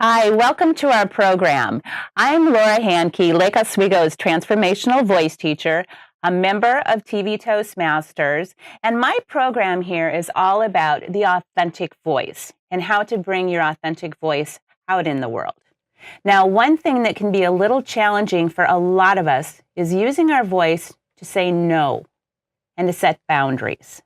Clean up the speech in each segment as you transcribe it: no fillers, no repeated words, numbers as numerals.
Hi, welcome to our program. I'm Laura Hankey, Lake Oswego's transformational voice teacher, a member of TV Toastmasters, and my program here is all about the authentic voice and how to bring your authentic voice out in the world. Now, one thing that can be a little challenging for a lot of us is using our voice to say no and to set boundaries.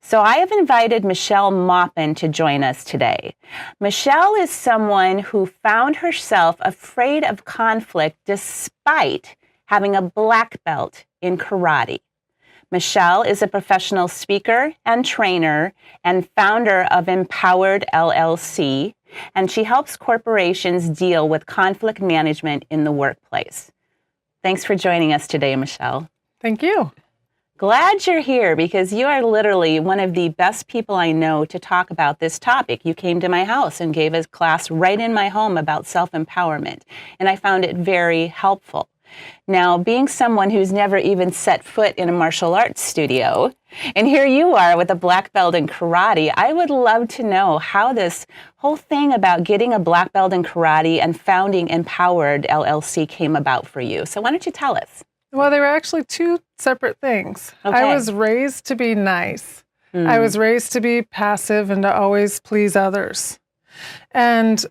So I have invited Michelle Maupin to join us today. Michelle is someone who found herself afraid of conflict despite having a black belt in karate. Michelle is a professional speaker and trainer and founder of Empowered LLC, and she helps corporations deal with conflict management in the workplace. Thanks for joining us today, Michelle. Thank you. Glad you're here because you are literally one of the best people I know to talk about this topic. You came to my house and gave a class right in my home about self-empowerment, and I found it very helpful. Now, being someone who's never even set foot in a martial arts studio, and here you are with a black belt in karate, I would love to know how this whole thing about getting a black belt in karate and founding Empowered LLC came about for you. So why don't you tell us? Well, they were actually two separate things. Okay. I was raised to be nice. I was raised to be passive and to always please others. And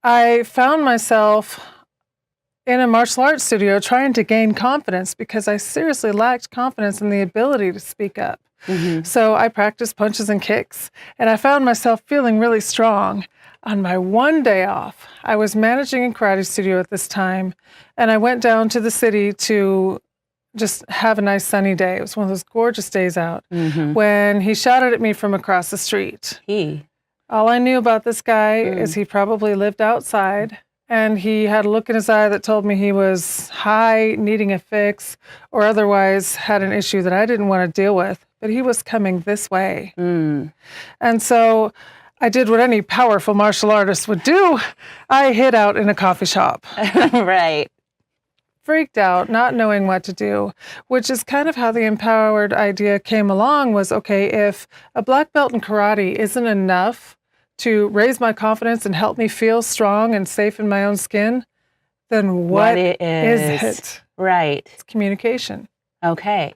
I found myself in a martial arts studio trying to gain confidence because I seriously lacked confidence in the ability to speak up. So I practiced punches and kicks, and I found myself feeling really strong. On my one day off, I was managing a karate studio at this time, and I went down to the city to just have a nice sunny day. It was one of those gorgeous days out when he shouted at me from across the street. All I knew about this guy is he probably lived outside, and he had a look in his eye that told me he was high, needing a fix, or otherwise had an issue that I didn't want to deal with, but he was coming this way. And so I did what any powerful martial artist would do. I hid out in a coffee shop. Right. Freaked out, not knowing what to do, which is kind of how the empowered idea came along was, okay, if a black belt in karate isn't enough to raise my confidence and help me feel strong and safe in my own skin, then what is it? Right. It's communication. Okay.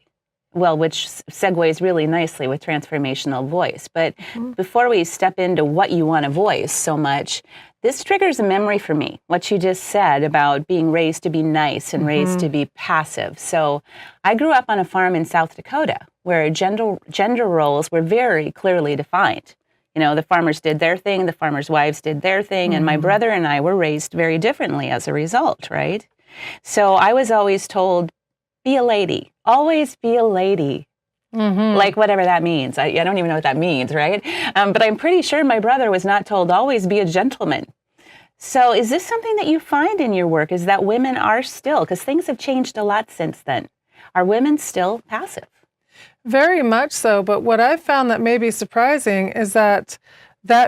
Well, which segues really nicely with transformational voice. But before we step into what you want to voice so much, this triggers a memory for me, what you just said about being raised to be nice and raised to be passive. So I grew up on a farm in South Dakota where gender roles were very clearly defined. You know, the farmers did their thing, the farmers' wives did their thing, and my brother and I were raised very differently as a result, right? So I was always told, be a lady. Always be a lady. Like whatever that means. I don't even know what that means, right? But I'm pretty sure my brother was not told always be a gentleman. So is this something that you find in your work, is that women are still, because things have changed a lot since then, are women still passive? Very much so. But what I've found that may be surprising is that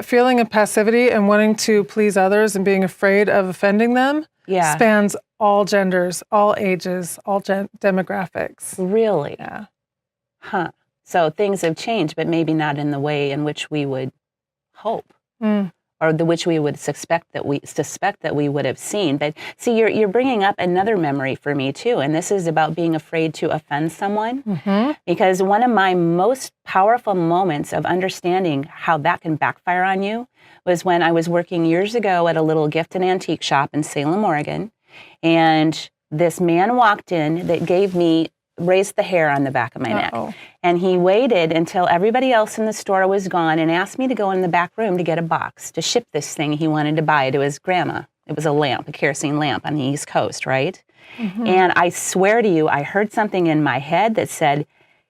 feeling of passivity and wanting to please others and being afraid of offending them spans all genders, all ages, all demographics. Really? Yeah. Huh. So things have changed, but maybe not in the way in which we would hope, or which we would suspect that we would have seen. But see, you're bringing up another memory for me too, and this is about being afraid to offend someone. Because one of my most powerful moments of understanding how that can backfire on you was when I was working years ago at a little gift and antique shop in Salem, Oregon. And this man walked in that raised the hair on the back of my neck. And he waited until everybody else in the store was gone and asked me to go in the back room to get a box to ship this thing he wanted to buy to his grandma. It was a lamp, a kerosene lamp on the East Coast, right? And I swear to you, I heard something in my head that said,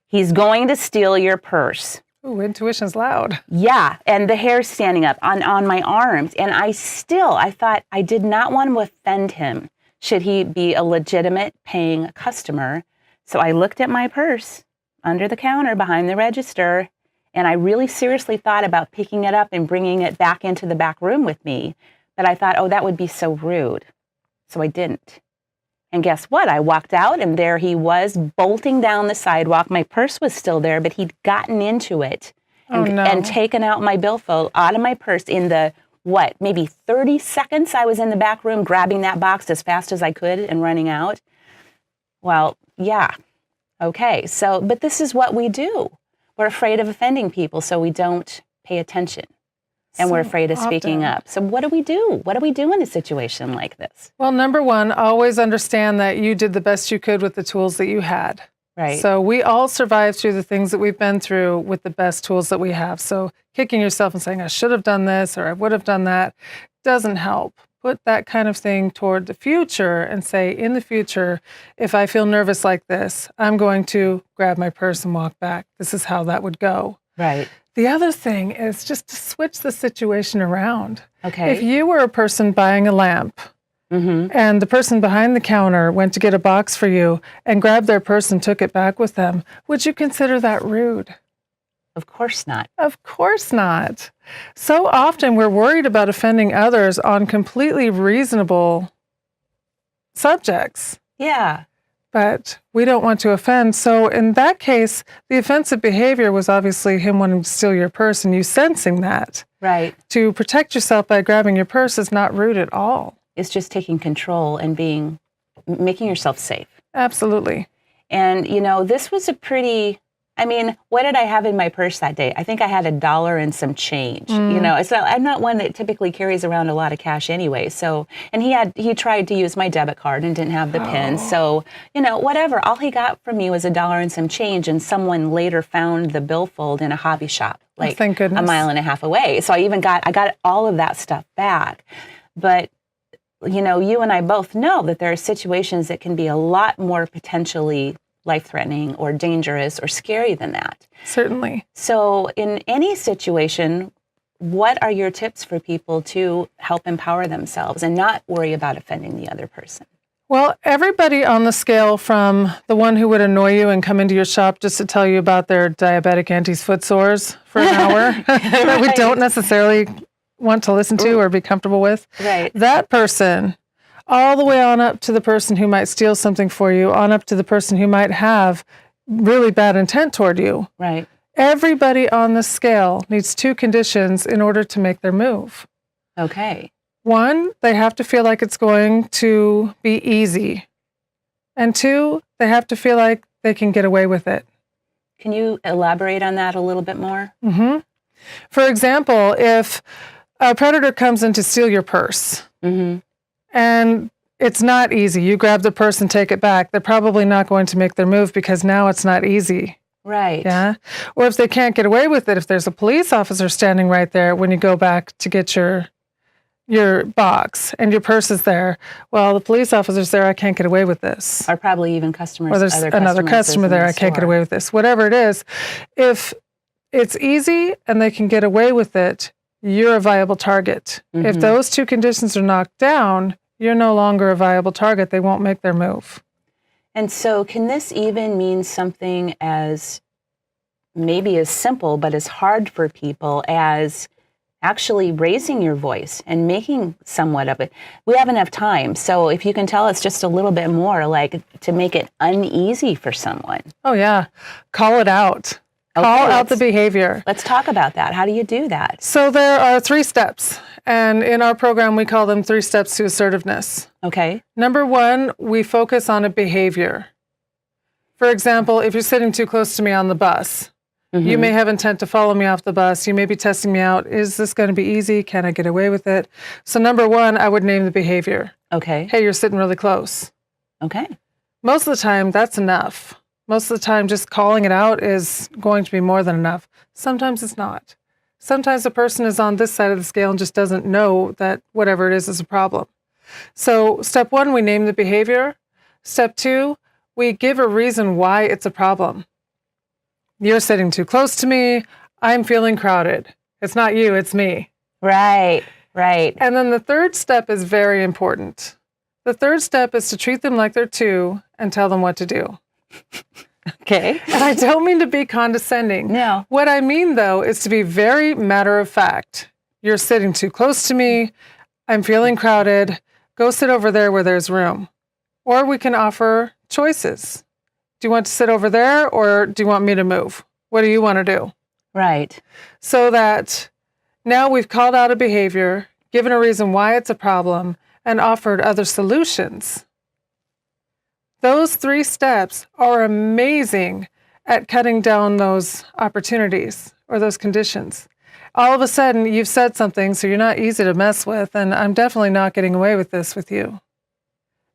he's going to steal your purse. Ooh, intuition's loud. Yeah, and the hair's standing up on my arms. And I thought I did not want to offend him should he be a legitimate paying customer. So I looked at my purse under the counter behind the register, and I really seriously thought about picking it up and bringing it back into the back room with me. But I thought, oh, that would be so rude. So I didn't. And guess what? I walked out, and there he was bolting down the sidewalk. My purse was still there, but he'd gotten into it and taken out my billfold out of my purse in the maybe 30 seconds I was in the back room grabbing that box as fast as I could and running out. Well, yeah. Okay. So, but this is what we do. We're afraid of offending people, so we don't pay attention. And we're afraid of speaking up. So what do we do? What do we do in a situation like this? Well, number one, always understand that you did the best you could with the tools that you had. Right. So we all survive through the things that we've been through with the best tools that we have. So kicking yourself and saying, I should have done this or I would have done that doesn't help. Put that kind of thing toward the future and say, in the future, if I feel nervous like this, I'm going to grab my purse and walk back. This is how that would go. Right. The other thing is just to switch the situation around. Okay. If you were a person buying a lamp, and the person behind the counter went to get a box for you and grabbed their purse and took it back with them, would you consider that rude? Of course not. Of course not. So often we're worried about offending others on completely reasonable subjects. Yeah. But we don't want to offend. So in that case, the offensive behavior was obviously him wanting to steal your purse and you sensing that. Right. To protect yourself by grabbing your purse is not rude at all. It's just taking control and making yourself safe. Absolutely. And, this was what did I have in my purse that day? I think I had $1 and some change. So I'm not one that typically carries around a lot of cash anyway. So, and he tried to use my debit card and didn't have the PIN. So, whatever. All he got from me was $1 and some change. And someone later found the billfold in a hobby shop, like thank goodness. a mile and a half away. So I got all of that stuff back. But you and I both know that there are situations that can be a lot more potentially life-threatening or dangerous or scary than that. Certainly. So in any situation, what are your tips for people to help empower themselves and not worry about offending the other person? Well, everybody on the scale, from the one who would annoy you and come into your shop just to tell you about their diabetic auntie's foot sores for an hour that we don't necessarily want to listen to or be comfortable with. Right. That person, all the way on up to the person who might steal something for you, on up to the person who might have really bad intent toward you. Right. Everybody on the scale needs two conditions in order to make their move. Okay. One, they have to feel like it's going to be easy. And two, they have to feel like they can get away with it. Can you elaborate on that a little bit more? For example, if a predator comes in to steal your purse, and it's not easy, you grab the purse and take it back, they're probably not going to make their move because now it's not easy. Right. Yeah. Or if they can't get away with it, if there's a police officer standing right there when you go back to get your box and your purse is there, well, the police officer's there, I can't get away with this. Or probably even customers. Or there's another customer there, I can't get away with this. Whatever it is, if it's easy and they can get away with it, you're a viable target. If those two conditions are knocked down, you're no longer a viable target. They won't make their move. And so can this even mean something as maybe as simple but as hard for people as actually raising your voice and making somewhat of it? We have enough time. So if you can tell us just a little bit more, like to make it uneasy for someone. Oh, yeah. Call it out. Call out the behavior. Let's talk about that. How do you do that? So there are 3 steps. And in our program, we call them 3 steps to assertiveness. Okay. Number 1, we focus on a behavior. For example, if you're sitting too close to me on the bus, you may have intent to follow me off the bus. You may be testing me out. Is this going to be easy? Can I get away with it? So number 1, I would name the behavior. Okay. Hey, you're sitting really close. Okay. Most of the time, that's enough. Most of the time, just calling it out is going to be more than enough. Sometimes it's not. Sometimes a person is on this side of the scale and just doesn't know that whatever it is a problem. So step 1, we name the behavior. Step 2, we give a reason why it's a problem. You're sitting too close to me. I'm feeling crowded. It's not you, it's me. Right, right. And then the 3rd step is very important. The 3rd step is to treat them like they're 2 and tell them what to do. Okay. And I don't mean to be condescending. No. What I mean, though, is to be very matter of fact. You're sitting too close to me. I'm feeling crowded. Go sit over there where there's room. Or we can offer choices. Do you want to sit over there or do you want me to move? What do you want to do? Right. So that now we've called out a behavior. given a reason why it's a problem, and offered other solutions. Those 3 steps are amazing at cutting down those opportunities or those conditions. All of a sudden, you've said something, so you're not easy to mess with, and I'm definitely not getting away with this with you.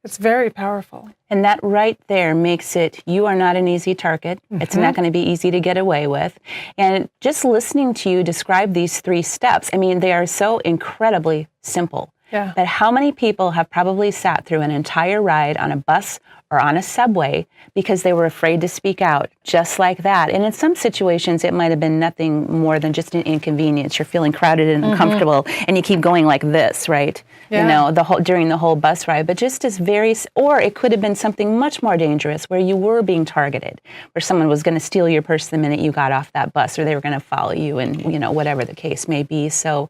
It's very powerful. And that right there makes it, you are not an easy target. It's not going to be easy to get away with. And just listening to you describe these 3 steps, I mean, they are so incredibly simple. Yeah. But how many people have probably sat through an entire ride on a bus or on a subway because they were afraid to speak out, just like that. And in some situations, it might have been nothing more than just an inconvenience. You're feeling crowded and uncomfortable, and you keep going like this, right? Yeah. You know, during the whole bus ride. But just as or it could have been something much more dangerous where you were being targeted, where someone was going to steal your purse the minute you got off that bus, or they were going to follow you, and, you know, whatever the case may be. So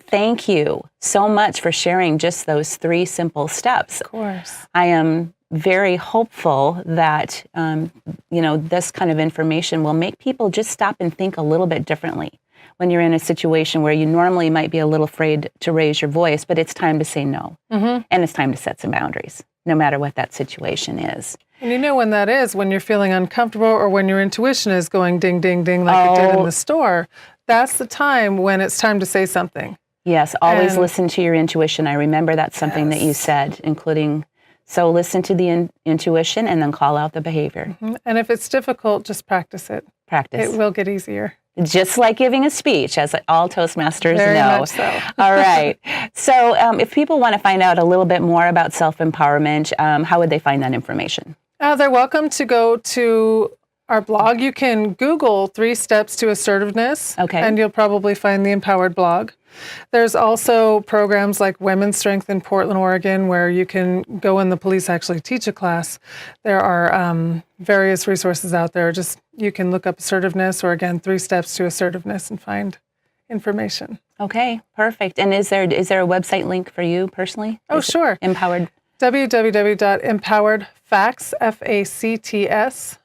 thank you so much for sharing just those 3 simple steps. Of course. I am very hopeful that, you know, this kind of information will make people just stop and think a little bit differently when you're in a situation where you normally might be a little afraid to raise your voice, but it's time to say no. And it's time to set some boundaries, no matter what that situation is. And you know when that is, when you're feeling uncomfortable or when your intuition is going ding, ding, ding like it did in the store, that's the time when it's time to say something. Yes, always listen to your intuition. I remember that's something that you said, including, so listen to the intuition and then call out the behavior. And if it's difficult, just practice it. Practice. It will get easier. Just like giving a speech, as all Toastmasters Very know. much so. All right. So if people want to find out a little bit more about self-empowerment, how would they find that information? They're welcome to go to our blog. You can Google 3 Steps to Assertiveness, and you'll probably find the Empowered blog. There's also programs like Women's Strength in Portland, Oregon, where you can go and the police actually teach a class. There are various resources out there. Just you can look up assertiveness, or again, 3 Steps to Assertiveness, and find information. Okay, perfect. And is there a website link for you personally? Oh, sure. Empowered. www.empoweredfacts.com.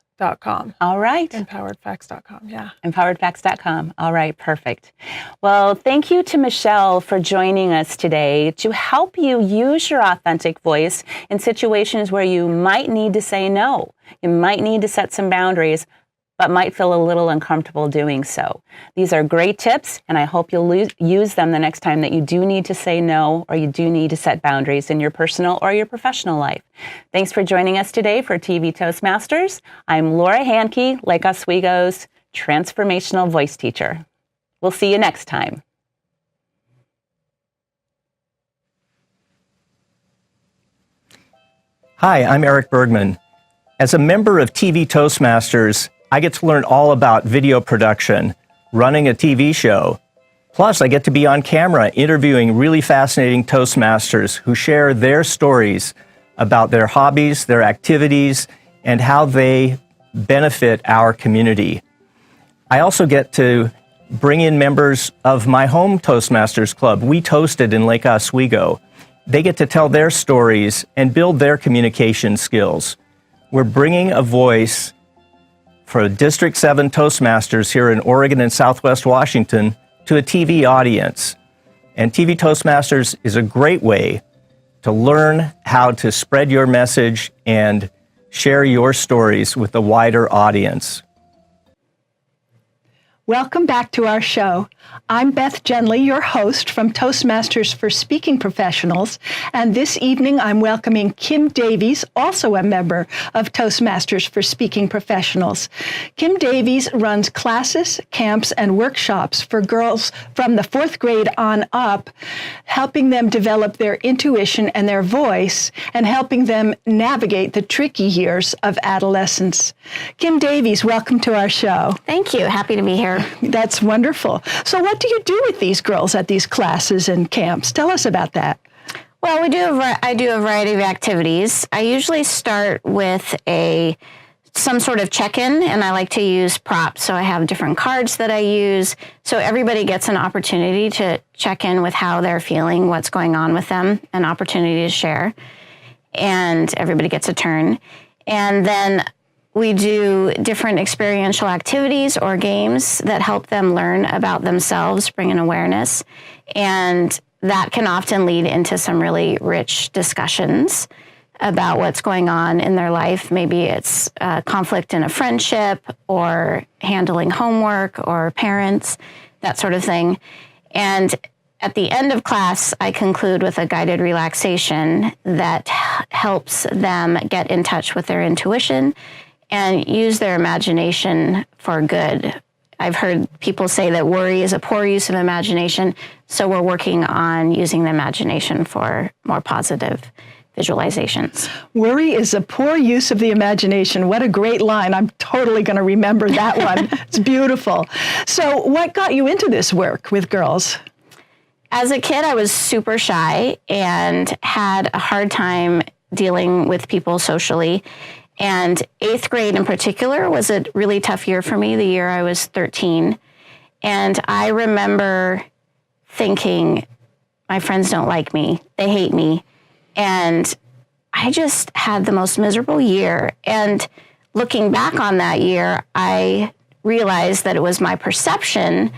All right. Empoweredfacts.com, yeah. Empoweredfacts.com. All right, perfect. Well, thank you to Michelle for joining us today to help you use your authentic voice in situations where you might need to say no. You might need to set some boundaries, but might feel a little uncomfortable doing so. These are great tips, and I hope you'll use them the next time that you do need to say no, or you do need to set boundaries in your personal or your professional life. Thanks for joining us today for TV Toastmasters. I'm Laura Hankey, Lake Oswego's transformational voice teacher. We'll see you next time. Hi, I'm Eric Bergman. As a member of TV Toastmasters, I get to learn all about video production, running a TV show. Plus, I get to be on camera interviewing really fascinating Toastmasters who share their stories about their hobbies, their activities, and how they benefit our community. I also get to bring in members of my home Toastmasters club, We Toasted in Lake Oswego. They get to tell their stories and build their communication skills. We're bringing a voice for District 7 Toastmasters here in Oregon and Southwest Washington to a TV audience. And TV Toastmasters is a great way to learn how to spread your message and share your stories with a wider audience. Welcome back to our show. I'm Beth Genley, your host from Toastmasters for Speaking Professionals, and this evening I'm welcoming Kim Davies, also a member of Toastmasters for Speaking Professionals. Kim Davies runs classes, camps, and workshops for girls from the 4th grade on up, helping them develop their intuition and their voice, and helping them navigate the tricky years of adolescence. Kim Davies, welcome to our show. Thank you. Happy to be here. That's wonderful. So what do you do with these girls at these classes and camps? Tell us about that. Well, I do a variety of activities. I usually start with some sort of check-in, and I like to use props. So I have different cards that I use. So everybody gets an opportunity to check in with how they're feeling, what's going on with them, an opportunity to share. And everybody gets a turn. And then we do different experiential activities or games that help them learn about themselves, bring in awareness. And that can often lead into some really rich discussions about what's going on in their life. Maybe it's conflict in a friendship or handling homework or parents, that sort of thing. And at the end of class, I conclude with a guided relaxation that helps them get in touch with their intuition and use their imagination for good. I've heard people say that worry is a poor use of imagination, so we're working on using the imagination for more positive visualizations. Worry is a poor use of the imagination. What a great line. I'm totally going to remember that one. It's beautiful. So what got you into this work with girls? As a kid, I was super shy and had a hard time dealing with people socially. And 8th grade in particular was a really tough year for me, the year I was 13. And I remember thinking, my friends don't like me, they hate me. And I just had the most miserable year. And looking back on that year, I realized that it was my perception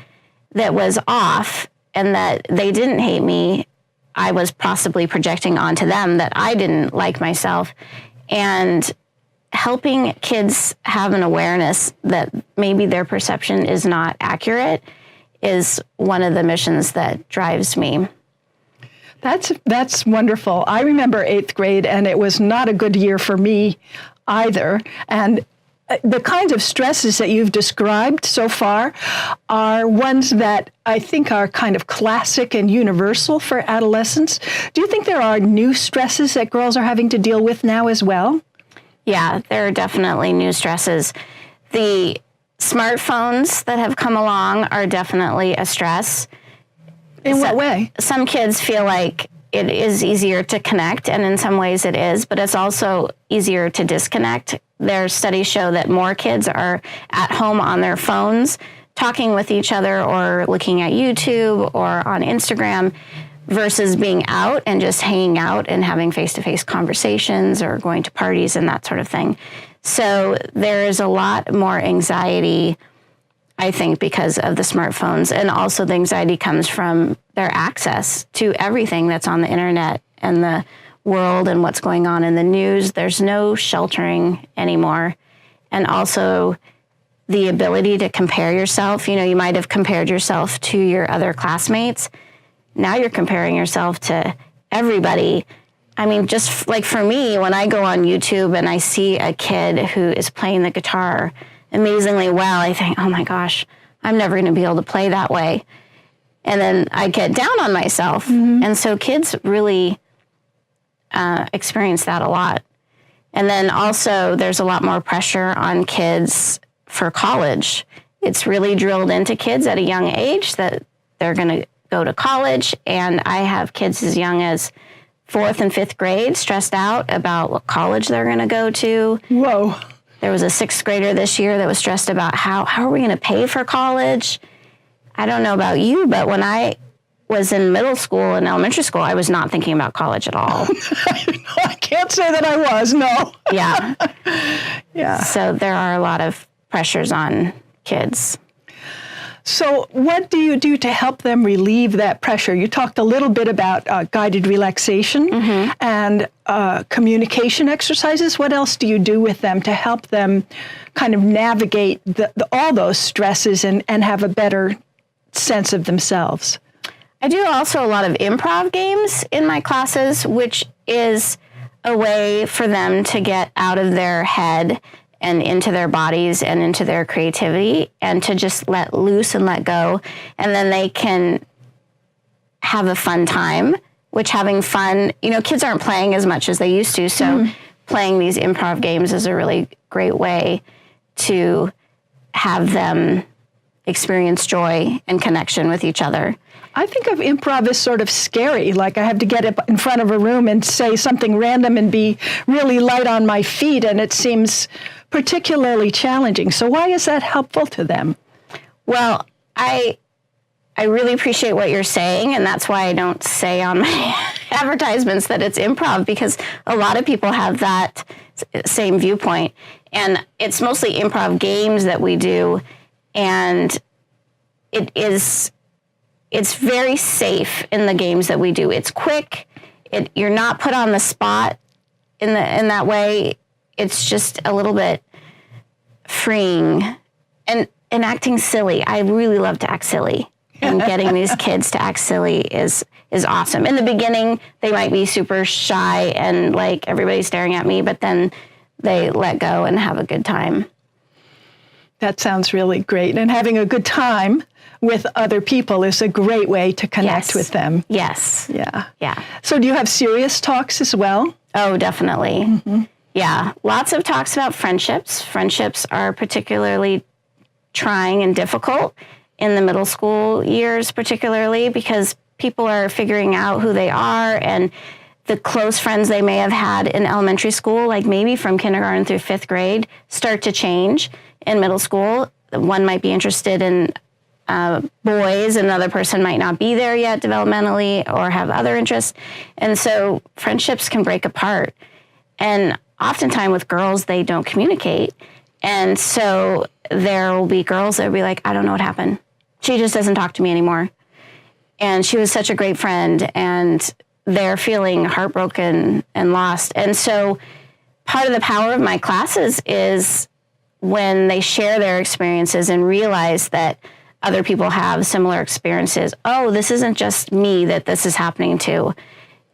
that was off and that they didn't hate me. I was possibly projecting onto them that I didn't like myself. And helping kids have an awareness that maybe their perception is not accurate is one of the missions that drives me. That's wonderful. I remember 8th grade, and it was not a good year for me either. And the kinds of stresses that you've described so far are ones that I think are kind of classic and universal for adolescents. Do you think there are new stresses that girls are having to deal with now as well? Yeah, there are definitely new stresses. The smartphones that have come along are definitely a stress. In what way? Some kids feel like it is easier to connect, and in some ways it is, but it's also easier to disconnect. Their studies show that more kids are at home on their phones, talking with each other or looking at YouTube or on Instagram, versus being out and just hanging out and having face-to-face conversations or going to parties and that sort of thing. So there is a lot more anxiety, I think, because of the smartphones. And also the anxiety comes from their access to everything that's on the internet and the world and what's going on in the news. There's no sheltering anymore. And also the ability to compare yourself. You know, you might have compared yourself to your other classmates. Now you're comparing yourself to everybody. I mean, just like for me, when I go on YouTube and I see a kid who is playing the guitar amazingly well, I think, oh my gosh, I'm never going to be able to play that way. And then I get down on myself. Mm-hmm. And so kids really experience that a lot. And then also there's a lot more pressure on kids for college. It's really drilled into kids at a young age that they're going to go to college. And I have kids as young as 4th and 5th grade stressed out about what college they're going to go to. Whoa. There was a 6th grader this year that was stressed about how are we going to pay for college? I don't know about you, but when I was in middle school and elementary school, I was not thinking about college at all. I can't say that I was, no. Yeah. Yeah. So there are a lot of pressures on kids. So what do you do to help them relieve that pressure? You talked a little bit about guided relaxation mm-hmm. and communication exercises. What else do you do with them to help them kind of navigate all those stresses and have a better sense of themselves? I do also a lot of improv games in my classes, which is a way for them to get out of their head and into their bodies and into their creativity and to just let loose and let go. And then they can have a fun time, which having fun, you know, kids aren't playing as much as they used to. So playing these improv games is a really great way to have them experience joy and connection with each other. I think of improv as sort of scary, like I have to get up in front of a room and say something random and be really light on my feet, and it seems particularly challenging. So why is that helpful to them? Well, I really appreciate what you're saying, and that's why I don't say on my advertisements that it's improv, because a lot of people have that same viewpoint. And it's mostly improv games that we do, and it is it's very safe in the games that we do. It's quick. You're not put on the spot in that way. It's just a little bit freeing and acting silly. I really love to act silly, and getting these kids to act silly is awesome. In the beginning, they might be super shy and like everybody's staring at me, but then they let go and have a good time. That sounds really great. And having a good time with other people is a great way to connect with them. Yes. Yeah. So do you have serious talks as well? Oh, definitely. Mm-hmm. Yeah. Lots of talks about friendships. Friendships are particularly trying and difficult in the middle school years, particularly because people are figuring out who they are, and the close friends they may have had in elementary school, like maybe from kindergarten through 5th grade, start to change in middle school. One might be interested in boys, another person might not be there yet developmentally or have other interests. And so friendships can break apart. And oftentimes with girls, they don't communicate. And so there will be girls that will be like, I don't know what happened. She just doesn't talk to me anymore. And she was such a great friend, and they're feeling heartbroken and lost. And so part of the power of my classes is when they share their experiences and realize that other people have similar experiences. Oh, this isn't just me that this is happening to,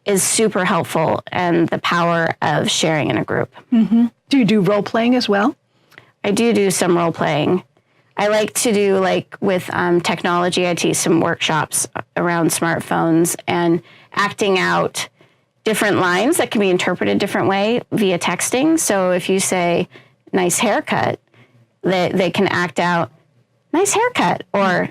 is super helpful, and the power of sharing in a group. Mm-hmm. Do you do role playing as well? I do some role playing. I like to do, like with technology, I teach some workshops around smartphones and acting out different lines that can be interpreted different way via texting. So if you say, nice haircut, they can act out, nice haircut, or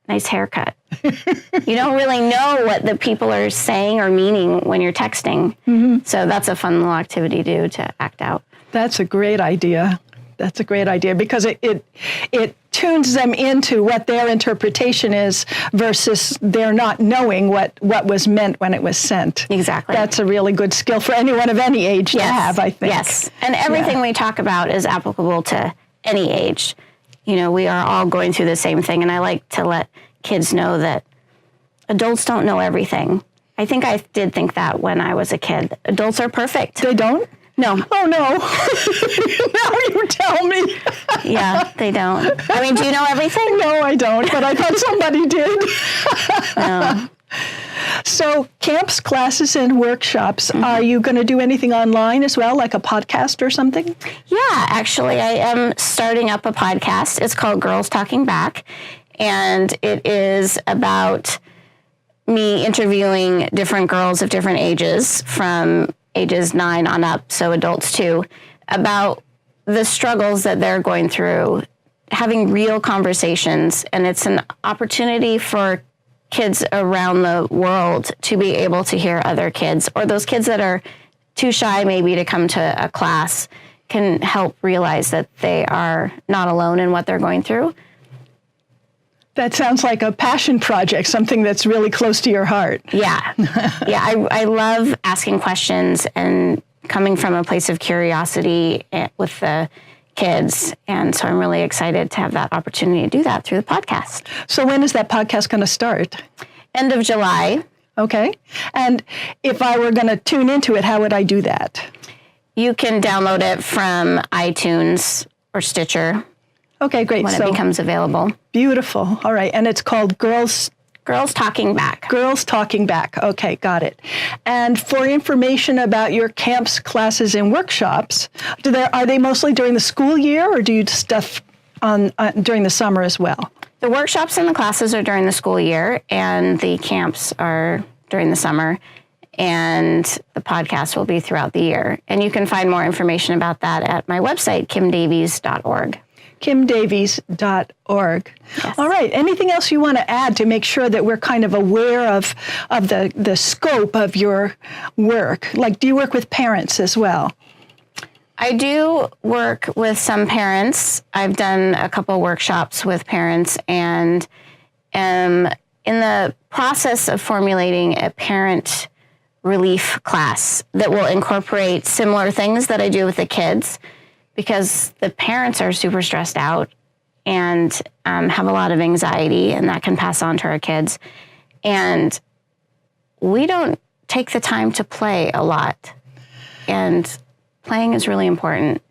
nice haircut. You don't really know what the people are saying or meaning when you're texting. Mm-hmm. So that's a fun little activity to do, to act out. That's a great idea. That's a great idea, because it tunes them into what their interpretation is versus their not knowing what was meant when it was sent. Exactly. That's a really good skill for anyone of any age to have, I think. Yes. And everything we talk about is applicable to any age. You know, we are all going through the same thing, and I like to let kids know that adults don't know everything. I think I did think that when I was a kid. Adults are perfect. They don't? No. Oh, no. Now you tell me. Yeah, they don't. I mean, do you know everything? No, I don't, but I thought somebody did. No. So camps, classes, and workshops, are you going to do anything online as well, like a podcast or something? Yeah, actually, I am starting up a podcast. It's called Girls Talking Back, and it is about me interviewing different girls of different ages, from ages 9 on up, so adults too, about the struggles that they're going through, having real conversations. And it's an opportunity for kids around the world to be able to hear other kids, or those kids that are too shy maybe to come to a class, can help realize that they are not alone in what they're going through. That sounds like a passion project, something that's really close to your heart. Yeah. Yeah, I love asking questions and coming from a place of curiosity with the kids. And so I'm really excited to have that opportunity to do that through the podcast. So when is that podcast going to start? End of July. Okay. And if I were going to tune into it, how would I do that? You can download it from iTunes or Stitcher. Okay, great. When it becomes available. Beautiful. All right. And it's called Girls Talking Back. Girls Talking Back. Okay, got it. And for information about your camps, classes, and workshops, are they mostly during the school year, or do you do stuff during the summer as well? The workshops and the classes are during the school year, and the camps are during the summer, and the podcast will be throughout the year. And you can find more information about that at my website, kimdavies.org. kimdavies.org. Yes. All right. Anything else you want to add to make sure that we're kind of aware of the scope of your work? Like, do you work with parents as well? I do work with some parents. I've done a couple workshops with parents, and am in the process of formulating a parent relief class that will incorporate similar things that I do with the kids, because the parents are super stressed out and have a lot of anxiety, and that can pass on to our kids. And we don't take the time to play a lot. And playing is really important.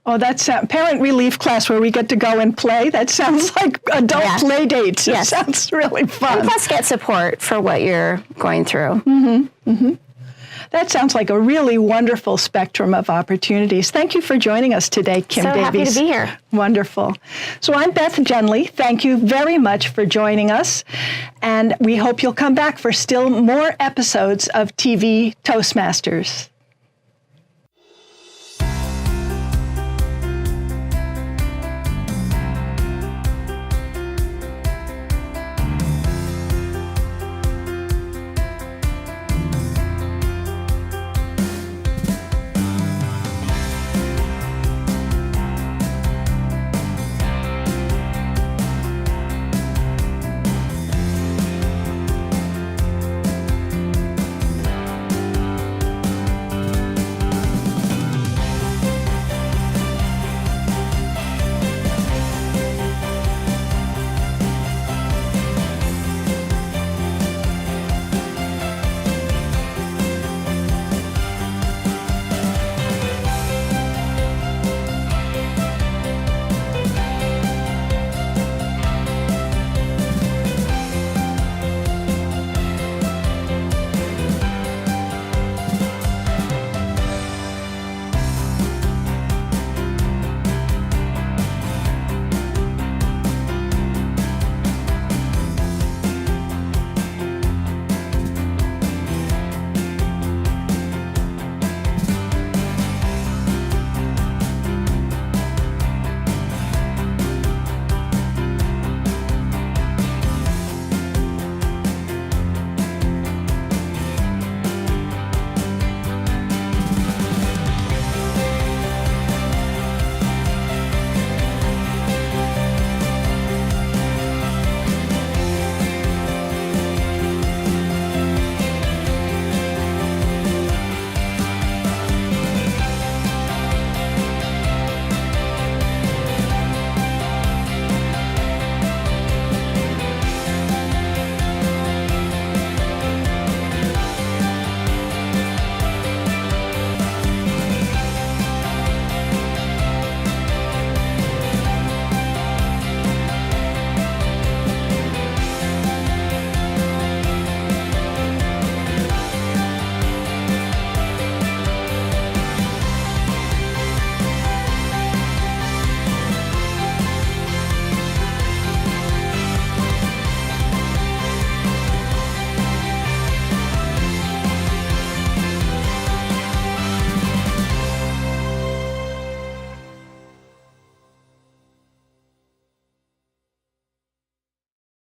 Oh, that's a parent relief class where we get to go and play. That sounds like adult play dates. Yes. It sounds really fun. And plus get support for what you're going through. That sounds like a really wonderful spectrum of opportunities. Thank you for joining us today, Kim Davies. So happy to be here. Wonderful. So I'm Beth Genley. Thank you very much for joining us. And we hope you'll come back for still more episodes of TV Toastmasters.